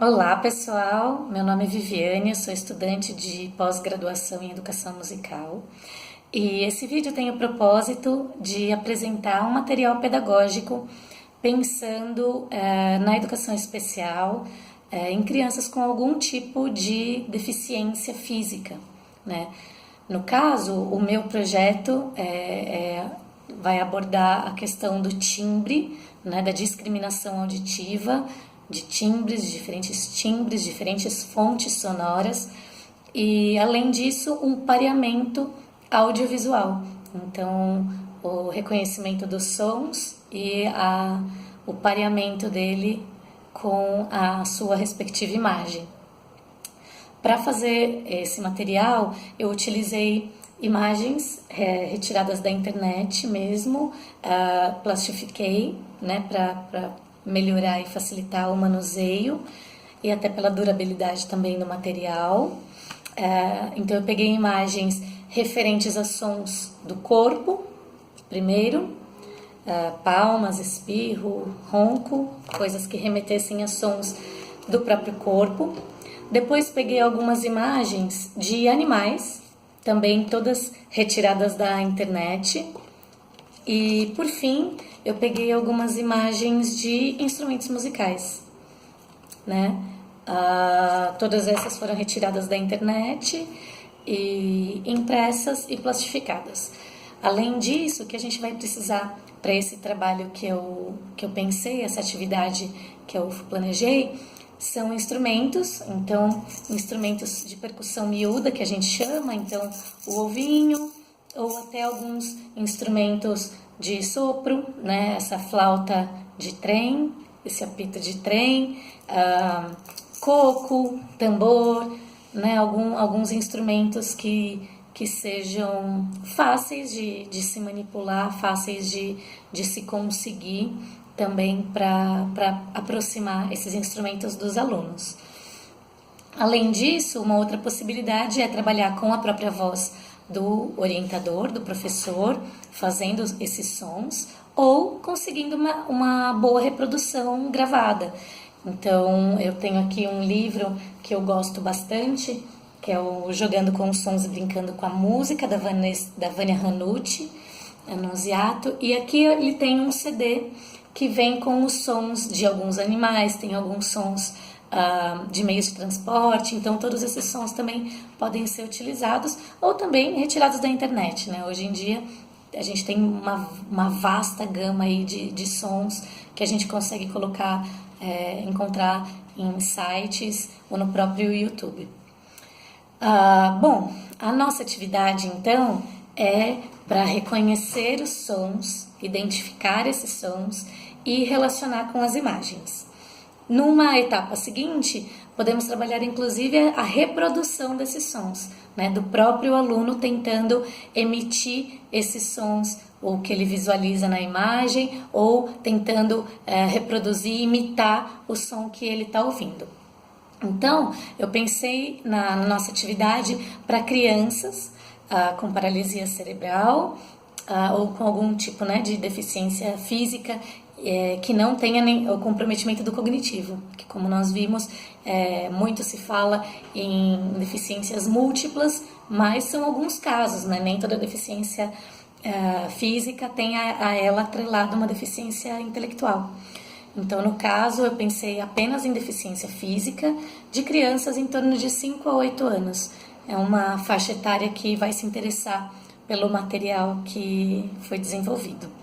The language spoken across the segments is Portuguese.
Olá, pessoal. Meu nome é Viviane, eu sou estudante de pós-graduação em educação musical. E esse vídeo tem o propósito de apresentar um material pedagógico pensando na educação especial em crianças com algum tipo de deficiência física, né? No caso, o meu projeto vai abordar a questão do timbre, né, da discriminação auditiva, de timbres, diferentes fontes sonoras e, além disso, um pareamento audiovisual. Então, o reconhecimento dos sons e o pareamento dele com a sua respectiva imagem. Para fazer esse material, eu utilizei imagens retiradas da internet mesmo, plastifiquei, né, para melhorar e facilitar o manuseio e até pela durabilidade também do material. Então eu peguei imagens referentes a sons do corpo, primeiro, palmas, espirro, ronco, coisas que remetessem a sons do próprio corpo. Depois peguei algumas imagens de animais, também todas retiradas da internet. E por fim, eu peguei algumas imagens de instrumentos musicais, né? Todas essas foram retiradas da internet e impressas e plastificadas. Além disso, o que a gente vai precisar para esse trabalho que eu pensei, essa atividade que eu planejei, são instrumentos, então instrumentos de percussão miúda que a gente chama, então o ovinho, ou até alguns instrumentos de sopro, né? Essa flauta de trem, esse apito de trem, coco, tambor, né? Alguns instrumentos que sejam fáceis de se manipular, fáceis de se conseguir também para aproximar esses instrumentos dos alunos. Além disso, uma outra possibilidade é trabalhar com a própria voz do orientador, do professor, fazendo esses sons ou conseguindo uma boa reprodução gravada. Então, eu tenho aqui um livro que eu gosto bastante, que é o Jogando com os Sons e Brincando com a Música, da Vânia Ranucci, Annunziato, e aqui ele tem um CD que vem com os sons de alguns animais, tem alguns sons de meios de transporte, então todos esses sons também podem ser utilizados ou também retirados da internet, né? Hoje em dia a gente tem uma vasta gama aí de sons que a gente consegue colocar, encontrar em sites ou no próprio YouTube. Bom, a nossa atividade então é para reconhecer os sons, identificar esses sons e relacionar com as imagens. Numa etapa seguinte, podemos trabalhar inclusive a reprodução desses sons, né, do próprio aluno tentando emitir esses sons, ou que ele visualiza na imagem, ou tentando reproduzir, imitar o som que ele está ouvindo. Então, eu pensei na nossa atividade para crianças com paralisia cerebral ou com algum tipo, né, de deficiência física que não tenha nem o comprometimento do cognitivo, que, como nós vimos, muito se fala em deficiências múltiplas, mas são alguns casos, né? Nem toda deficiência física tem a ela atrelada uma deficiência intelectual. Então, no caso, eu pensei apenas em deficiência física de crianças em torno de 5 a 8 anos. É uma faixa etária que vai se interessar pelo material que foi desenvolvido.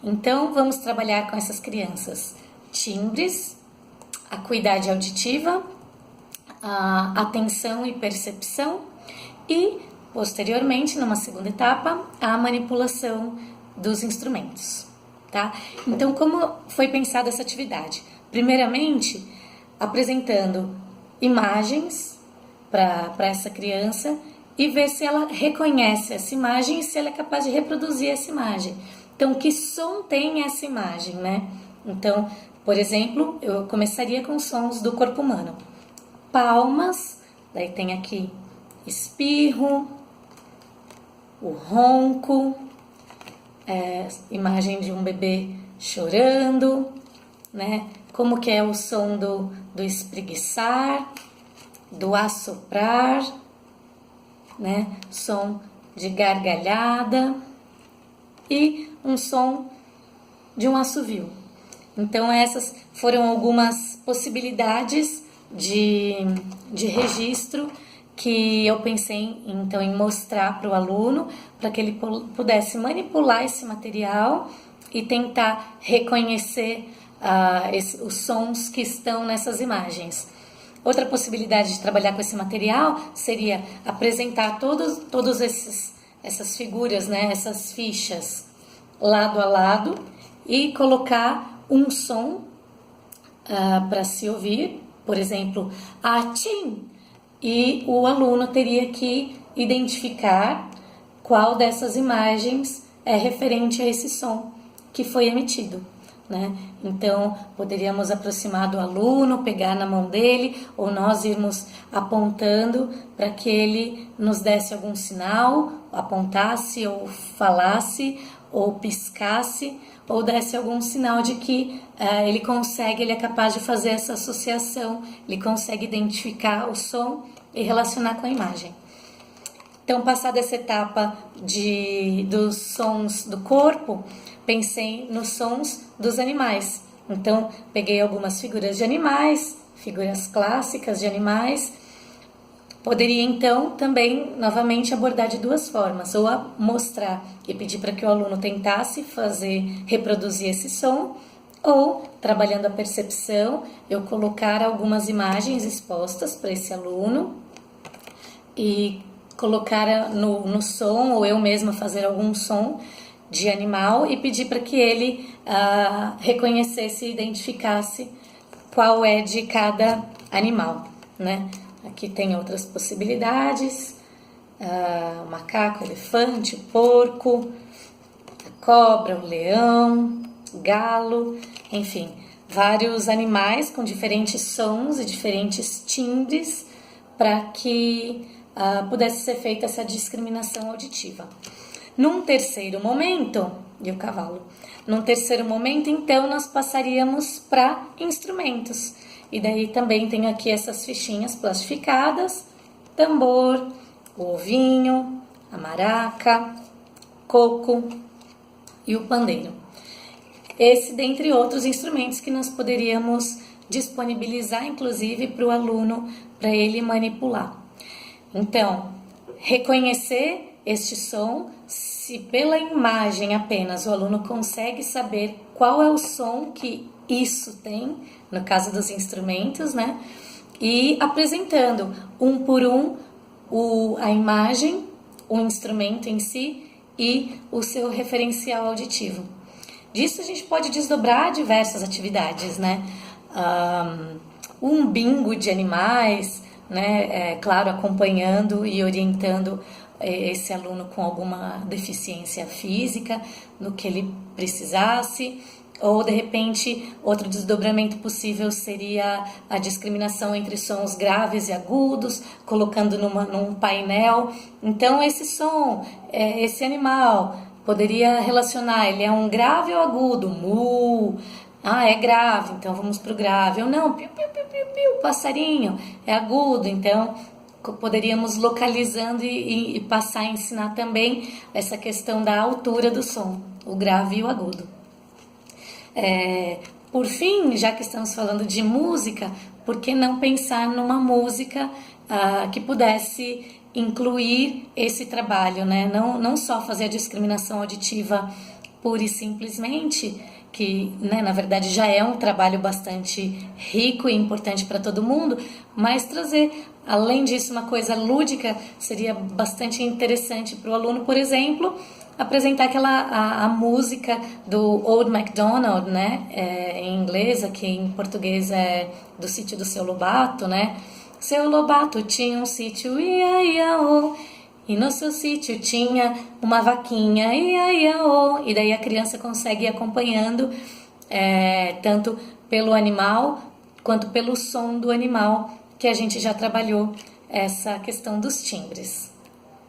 Então, vamos trabalhar com essas crianças timbres, acuidade auditiva, a atenção e percepção e, posteriormente, numa segunda etapa, a manipulação dos instrumentos. Tá? Então, como foi pensada essa atividade? Primeiramente, apresentando imagens para essa criança e ver se ela reconhece essa imagem e se ela é capaz de reproduzir essa imagem. Então, que som tem essa imagem, né? Então, por exemplo, eu começaria com sons do corpo humano. Palmas, daí tem aqui espirro, o ronco, imagem de um bebê chorando, né? Como que é o som do espreguiçar, do assoprar, né? Som de gargalhada e um som de um assovio. Então essas foram algumas possibilidades de registro que eu pensei então em mostrar para o aluno, para que ele pudesse manipular esse material e tentar reconhecer os sons que estão nessas imagens. Outra possibilidade de trabalhar com esse material seria apresentar todos essas figuras, né, essas fichas lado a lado e colocar um som para se ouvir, por exemplo, Atchim, e o aluno teria que identificar qual dessas imagens é referente a esse som que foi emitido, né? Então, poderíamos aproximar do aluno, pegar na mão dele, ou nós irmos apontando para que ele nos desse algum sinal, apontasse ou falasse, ou piscasse, ou desse algum sinal de que ele é capaz de fazer essa associação, ele consegue identificar o som e relacionar com a imagem. Então, passada essa etapa dos sons do corpo, pensei nos sons dos animais. Então, peguei algumas figuras de animais, figuras clássicas de animais. Poderia, então, também, novamente, abordar de duas formas. Ou mostrar e pedir para que o aluno tentasse reproduzir esse som, ou, trabalhando a percepção, eu colocar algumas imagens expostas para esse aluno e colocar no som, ou eu mesma fazer algum som de animal e pedir para que ele reconhecesse e identificasse qual é de cada animal, né? Aqui tem outras possibilidades, o macaco, o elefante, o porco, a cobra, o leão, o galo, enfim, vários animais com diferentes sons e diferentes timbres para que pudesse ser feita essa discriminação auditiva. Num terceiro momento, e o cavalo, num terceiro momento, então, nós passaríamos para instrumentos. E daí também tenho aqui essas fichinhas plastificadas, tambor, o ovinho, a maraca, coco e o pandeiro. Esse, dentre outros instrumentos que nós poderíamos disponibilizar, inclusive, para o aluno, para ele manipular. Então, reconhecer este som, se pela imagem apenas o aluno consegue saber qual é o som que isso tem, no caso dos instrumentos, né? E apresentando um por um a imagem, o instrumento em si e o seu referencial auditivo. Disso a gente pode desdobrar diversas atividades, né? Um bingo de animais, né? Claro, acompanhando e orientando esse aluno com alguma deficiência física, no que ele precisasse, ou de repente outro desdobramento possível seria a discriminação entre sons graves e agudos, colocando num painel. Então esse som, esse animal, poderia relacionar, ele é um grave ou agudo? Mu. É grave, então vamos para o grave. Ou não, piu, piu, piu, piu, piu, passarinho, é agudo, então poderíamos localizando e passar a ensinar também essa questão da altura do som, o grave e o agudo. Por fim, já que estamos falando de música, por que não pensar numa música que pudesse incluir esse trabalho, né? Não só fazer a discriminação auditiva pura e simplesmente, que, né, na verdade já é um trabalho bastante rico e importante para todo mundo, mas trazer, além disso, uma coisa lúdica seria bastante interessante para o aluno, por exemplo, apresentar a música do Old MacDonald, né, em inglês, aqui em português é do Sítio do Seu Lobato, né? Seu Lobato tinha um sítio, ia, ia, oh. E no seu sítio tinha uma vaquinha, ia, ia, oh. E daí a criança consegue ir acompanhando tanto pelo animal quanto pelo som do animal, que a gente já trabalhou essa questão dos timbres.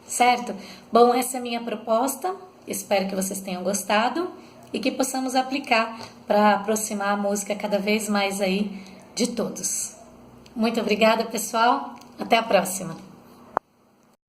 Certo? Bom, essa é a minha proposta. Espero que vocês tenham gostado e que possamos aplicar para aproximar a música cada vez mais aí de todos. Muito obrigada, pessoal. Até a próxima.